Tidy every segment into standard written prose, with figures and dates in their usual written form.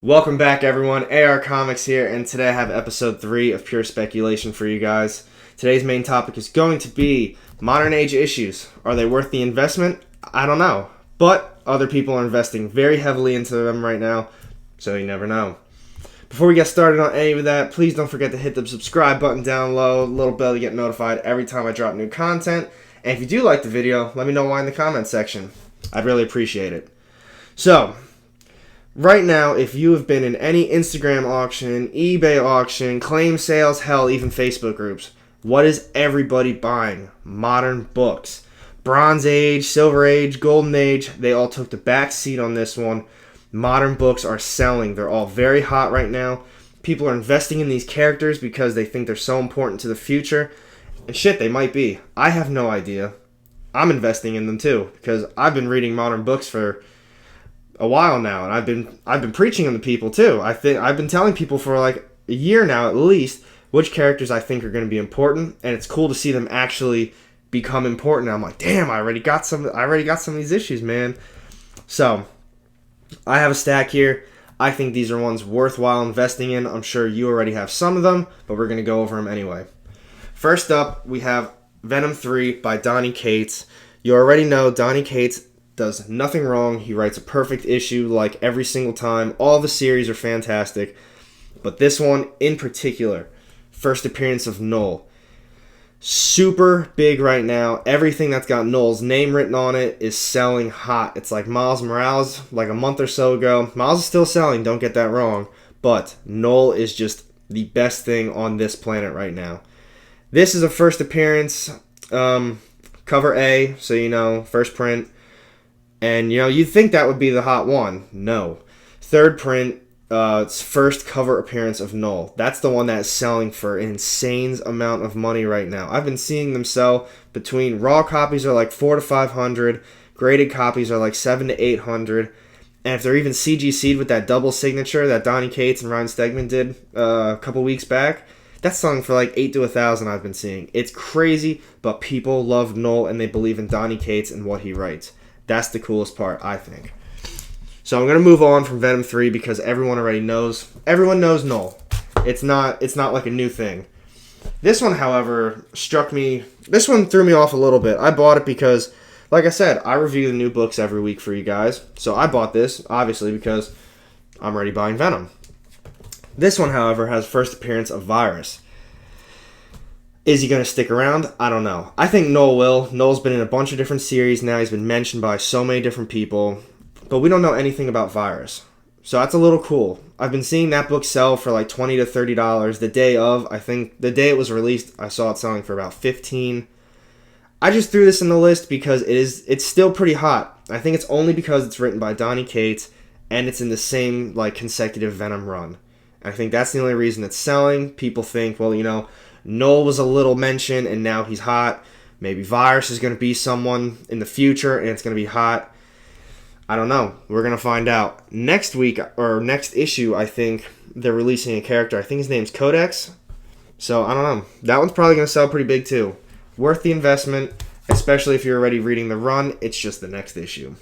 Welcome back, everyone. AR Comics here, and today I have episode 3 of Pure Speculation for you guys. Today's main topic is going to be modern age issues. Are they worth the investment? I don't know. But other people are investing very heavily into them right now, so you never know. Before we get started on any of that, please don't forget to hit the subscribe button down low, little bell to get notified every time I drop new content. And if you do like the video, let me know why in the comment section. I'd really appreciate it. So, right now, if you have been in any Instagram auction, eBay auction, claim sales, hell, even Facebook groups, what is everybody buying? Modern books. Bronze Age, Silver Age, Golden Age, they all took the back seat on this one. Modern books are selling. They're all very hot right now. People are investing in these characters because they think they're so important to the future. And shit, they might be. I have no idea. I'm investing in them too because I've been reading modern books for a while now, and I've been preaching them to people too. I've been telling people for like a year now at least which characters I think are going to be important, and it's cool to see them actually become important. I'm like, damn, I already got some of these issues, man. So I have a stack here. I think these are ones worthwhile investing in. I'm sure you already have some of them, but we're going to go over them anyway. First up, we have Venom III by Donny Cates. You already know Donny Cates does nothing wrong. He writes a perfect issue like every single time. All the series are fantastic. But this one in particular, first appearance of Null. Super big right now. Everything that's got Null's name written on it is selling hot. It's like Miles Morales like a month or so ago. Miles is still selling, don't get that wrong. But Null is just the best thing on this planet right now. This is a first appearance, cover A, so you know, first print. And, you know, you'd think that would be the hot one. No. Third print, it's first cover appearance of Null. That's the one that's selling for an insane amount of money right now. I've been seeing them sell between raw copies are like $400 to $500, graded copies are like $700 to $800. And if they're even CGC'd with that double signature that Donny Cates and Ryan Stegman did a couple weeks back, that's selling for like $8,000 to $1,000 I've been seeing. It's crazy, but people love Null and they believe in Donny Cates and what he writes. That's the coolest part, I think. So I'm going to move on from Venom 3 because everyone already knows. Everyone knows Null. It's not like a new thing. This one, however, struck me. This one threw me off a little bit. I bought it because, like I said, I review the new books every week for you guys. So I bought this, obviously, because I'm already buying Venom. This one, however, has first appearance of Virus. Is he going to stick around? I don't know. I think Null will. Null's been in a bunch of different series now. He's been mentioned by so many different people. But we don't know anything about Virus. So that's a little cool. I've been seeing that book sell for like $20 to $30. The day of, I think, the day it was released, I saw it selling for about $15. I just threw this in the list because it's still pretty hot. I think it's only because it's written by Donny Cates and it's in the same like consecutive Venom run. I think that's the only reason it's selling. People think, well, you know, Null was a little mention and now he's hot. Maybe Virus is going to be someone in the future and it's going to be hot. I don't know. We're going to find out. Next week, or next issue, I think they're releasing a character. I think his name's Codex. So, I don't know. That one's probably going to sell pretty big too. Worth the investment, especially if you're already reading the run. It's just the next issue.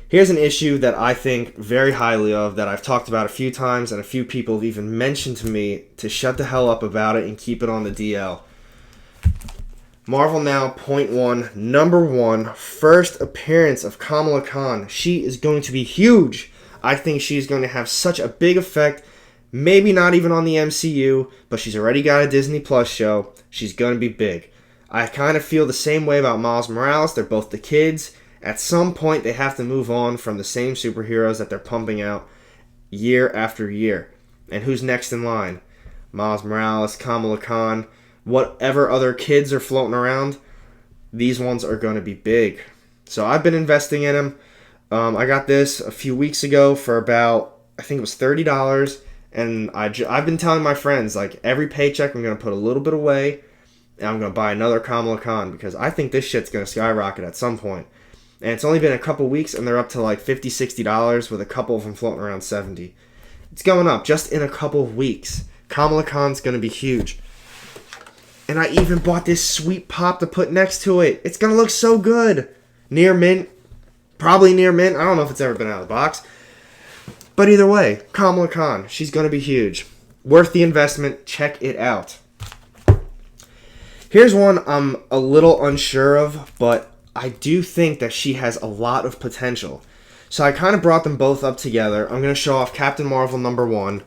Here's an issue that I think very highly of, that I've talked about a few times, and a few people have even mentioned to me to shut the hell up about it and keep it on the DL. Marvel Now, .1, number 1, first appearance of Kamala Khan. She is going to be huge. I think she's going to have such a big effect, maybe not even on the MCU, but she's already got a Disney Plus show. She's going to be big. I kind of feel the same way about Miles Morales. They're both the kids. At some point, they have to move on from the same superheroes that they're pumping out year after year. And who's next in line? Miles Morales, Kamala Khan, whatever other kids are floating around, these ones are going to be big. So I've been investing in them. I got this a few weeks ago for about, I think it was $30. And I've been telling my friends, like, every paycheck I'm going to put a little bit away, and I'm going to buy another Kamala Khan because I think this shit's going to skyrocket at some point. And it's only been a couple weeks, and they're up to like $50, $60, with a couple of them floating around $70. It's going up just in a couple of weeks. Kamala Khan's going to be huge. And I even bought this sweet pop to put next to it. It's going to look so good. Near mint. Probably near mint. I don't know if it's ever been out of the box. But either way, Kamala Khan, she's going to be huge. Worth the investment. Check it out. Here's one I'm a little unsure of, but I do think that she has a lot of potential. So I kind of brought them both up together. I'm going to show off Captain Marvel #1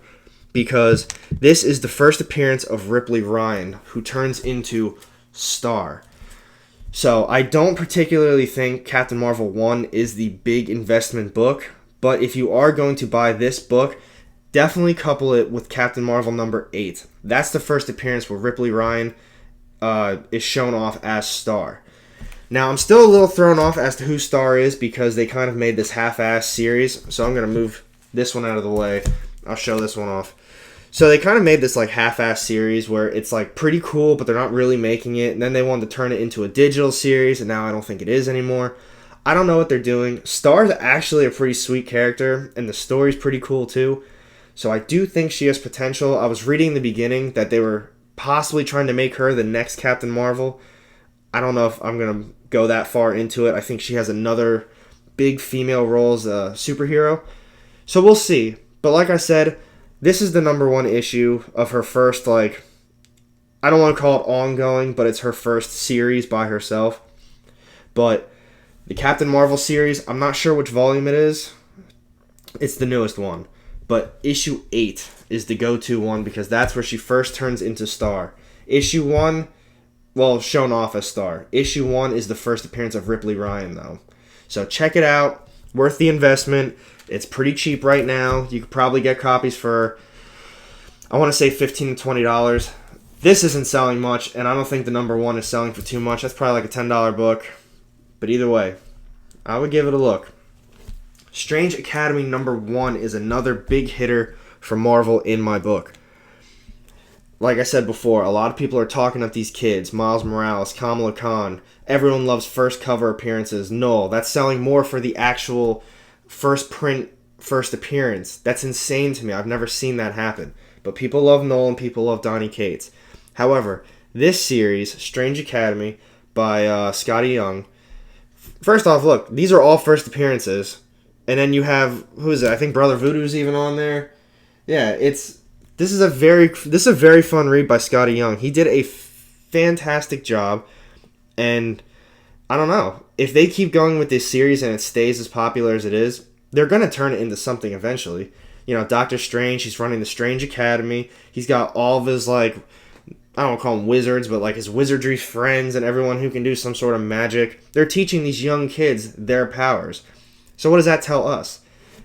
because this is the first appearance of Ripley Ryan, who turns into Star. So I don't particularly think Captain Marvel 1 is the big investment book, but if you are going to buy this book, definitely couple it with Captain Marvel #8. That's the first appearance where Ripley Ryan is shown off as Star. Now, I'm still a little thrown off as to who Star is because they kind of made this half-ass series, so I'm going to move this one out of the way. I'll show this one off. So they kind of made this like half-ass series where it's like pretty cool, but they're not really making it, and then they wanted to turn it into a digital series, and now I don't think it is anymore. I don't know what they're doing. Star's actually a pretty sweet character, and the story's pretty cool too, so I do think she has potential. I was reading in the beginning that they were possibly trying to make her the next Captain Marvel. I don't know if I'm going to go that far into it. I think she has another big female role as a superhero. So we'll see. But like I said, this is the #1 issue of her first, I don't want to call it ongoing, but it's her first series by herself. But the Captain Marvel series, I'm not sure which volume it is. It's the newest one. But issue 8 is the go-to one because that's where she first turns into Star. Issue 1, well, shown off as Star. Issue 1 is the first appearance of Ripley Ryan, though. So check it out. Worth the investment. It's pretty cheap right now. You could probably get copies for, I want to say $15 to $20. This isn't selling much, and I don't think the #1 is selling for too much. That's probably like a $10 book. But either way, I would give it a look. Strange Academy #1 is another big hitter for Marvel in my book. Like I said before, a lot of people are talking up these kids. Miles Morales, Kamala Khan. Everyone loves first cover appearances. No, that's selling more for the actual first print, first appearance. That's insane to me. I've never seen that happen. But people love Nolan, people love Donny Cates. However, this series, Strange Academy, by Scotty Young. First off, look, these are all first appearances. And then you have, who is it? I think Brother Voodoo's even on there. Yeah, this is a very fun read by Scotty Young. He did a fantastic job, and I don't know, if they keep going with this series and it stays as popular as it is, they're gonna turn it into something eventually. You know, Doctor Strange, he's running the Strange Academy. He's got all of his I don't want to call them wizards, but his wizardry friends and everyone who can do some sort of magic. They're teaching these young kids their powers. So what does that tell us?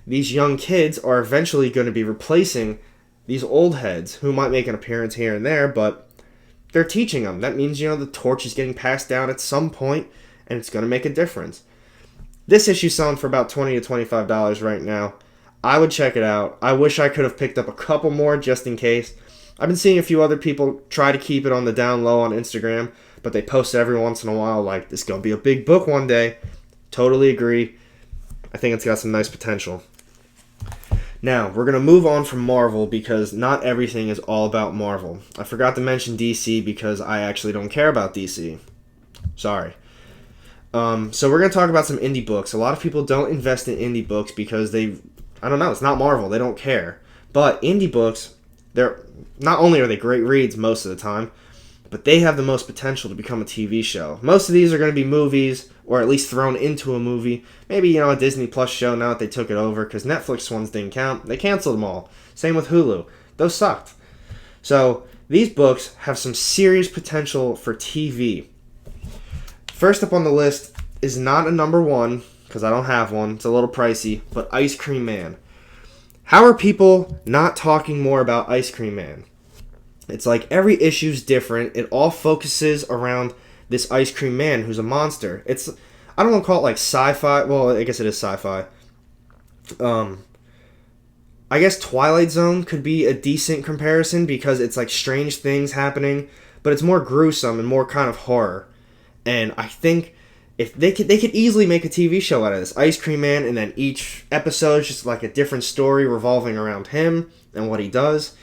These young kids are eventually going to be replacing these old heads who might make an appearance here and there, but they're teaching them. That means, the torch is getting passed down at some point, and it's going to make a difference. This issue's selling for about $20 to $25 right now. I would check it out. I wish I could have picked up a couple more just in case. I've been seeing a few other people try to keep it on the down low on Instagram, but they post it every once in a while this is going to be a big book one day. Totally agree. I think it's got some nice potential. Now, we're going to move on from Marvel because not everything is all about Marvel. I forgot to mention DC because I actually don't care about DC. Sorry. So we're going to talk about some indie books. A lot of people don't invest in indie books because it's not Marvel. They don't care. But indie books, not only are they great reads most of the time, but they have the most potential to become a TV show. Most of these are going to be movies, or at least thrown into a movie. Maybe, a Disney Plus show now that they took it over, because Netflix ones didn't count. They canceled them all. Same with Hulu. Those sucked. So, these books have some serious potential for TV. First up on the list is not a #1, because I don't have one. It's a little pricey, but Ice Cream Man. How are people not talking more about Ice Cream Man? It's like every issue's different. It all focuses around this Ice Cream Man who's a monster. I don't want to call it sci-fi. Well, I guess it is sci-fi. I guess Twilight Zone could be a decent comparison because it's strange things happening, but it's more gruesome and more kind of horror. And I think if they could easily make a TV show out of this Ice Cream Man, and then each episode is just a different story revolving around him and what he does.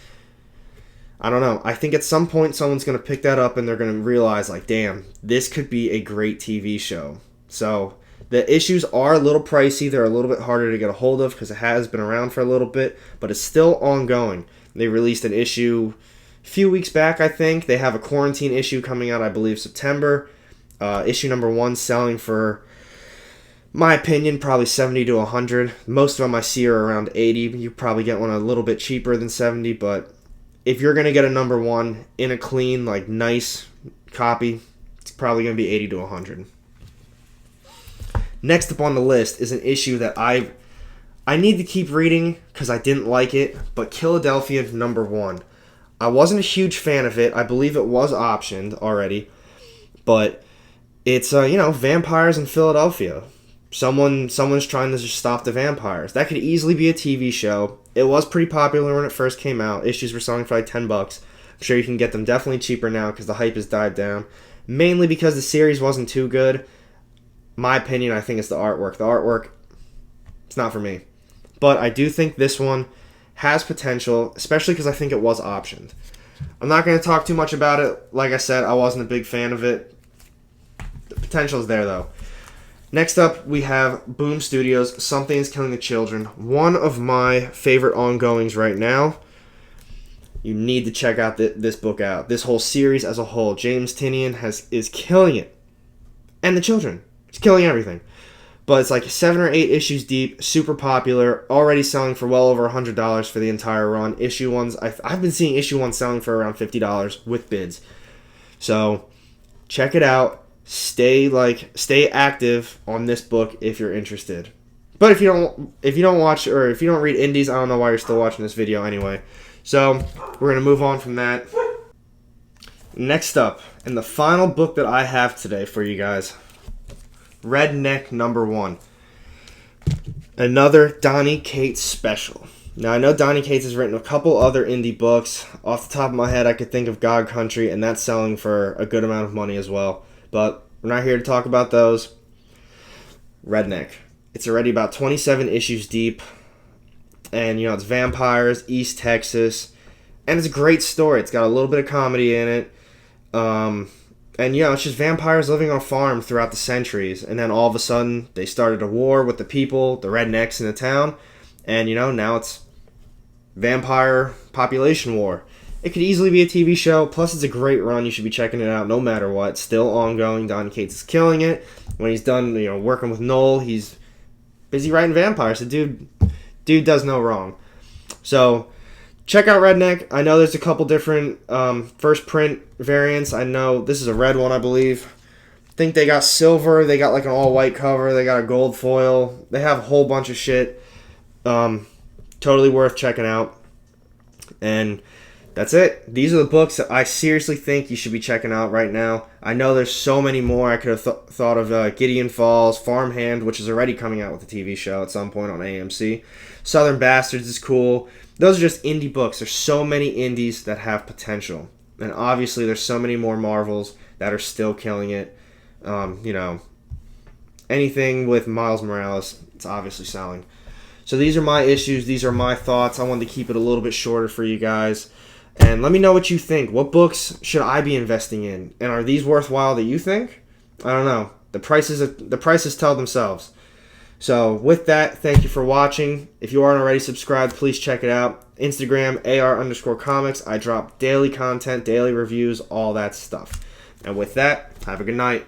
I don't know. I think at some point someone's going to pick that up and they're going to realize, damn, this could be a great TV show. So The issues are a little pricey. They're a little bit harder to get a hold of because it has been around for a little bit, but it's still ongoing. They released an issue a few weeks back, I think. They have a quarantine issue coming out, I believe, September. Issue number 1 selling for, my opinion, probably 70 to 100. Most of them I see are around 80. You probably get one a little bit cheaper than 70, but if you're going to get a number 1 in a clean, like nice copy, it's probably going to be 80 to 100. Next up on the list is an issue that I need to keep reading because I didn't like it, but Killadelphia number 1. I wasn't a huge fan of it. I believe it was optioned already, but it's vampires in Philadelphia. Someone's trying to just stop the vampires. That could easily be a TV show. It was pretty popular when it first came out. Issues were selling for like $10. I'm sure you can get them definitely cheaper now because the hype has died down. Mainly because the series wasn't too good. My opinion, I think it's the artwork. The artwork, it's not for me. But I do think this one has potential, especially because I think it was optioned. I'm not going to talk too much about it. Like I said, I wasn't a big fan of it. The potential is there, though. Next up, we have Boom Studios' Something is Killing the Children. One of my favorite ongoings right now. You need to check out this book out. This whole series as a whole. James Tynion is killing it. And the children. He's killing everything. But it's like 7 or 8 issues deep, super popular, already selling for well over $100 for the entire run. Issue 1's, I've been seeing issue 1 selling for around $50 with bids. So, check it out. Stay active on this book if you're interested. But if you don't watch or if you don't read indies, I don't know why you're still watching this video anyway. So, we're going to move on from that. Next up, and the final book that I have today for you guys, Redneck number 1. Another Donny Cates special. Now, I know Donny Cates has written a couple other indie books. Off the top of my head, I could think of God Country, and that's selling for a good amount of money as well. But we're not here to talk about those. Redneck. It's already about 27 issues deep. And, it's vampires, East Texas. And it's a great story. It's got a little bit of comedy in it. And, it's just vampires living on a farm throughout the centuries. And then all of a sudden, they started a war with the people, the rednecks in the town. And, now it's vampire population war. It could easily be a TV show. Plus, it's a great run. You should be checking it out no matter what. It's still ongoing. Donny Cates is killing it. When he's done, working with Noel, he's busy writing vampires. The dude does no wrong. So, check out Redneck. I know there's a couple different first print variants. I know this is a red one, I believe. I think they got silver. They got like an all-white cover. They got a gold foil. They have a whole bunch of shit. Totally worth checking out. And that's it. These are the books that I seriously think you should be checking out right now. I know there's so many more. I could have thought of Gideon Falls, Farmhand, which is already coming out with a TV show at some point on AMC. Southern Bastards is cool. Those are just indie books. There's so many indies that have potential. And obviously there's so many more Marvels that are still killing it. Anything with Miles Morales, it's obviously selling. So these are my issues. These are my thoughts. I wanted to keep it a little bit shorter for you guys. And let me know what you think. What books should I be investing in? And are these worthwhile that you think? I don't know. The prices tell themselves. So with that, thank you for watching. If you aren't already subscribed, please check it out. Instagram, AR_comics. I drop daily content, daily reviews, all that stuff. And with that, have a good night.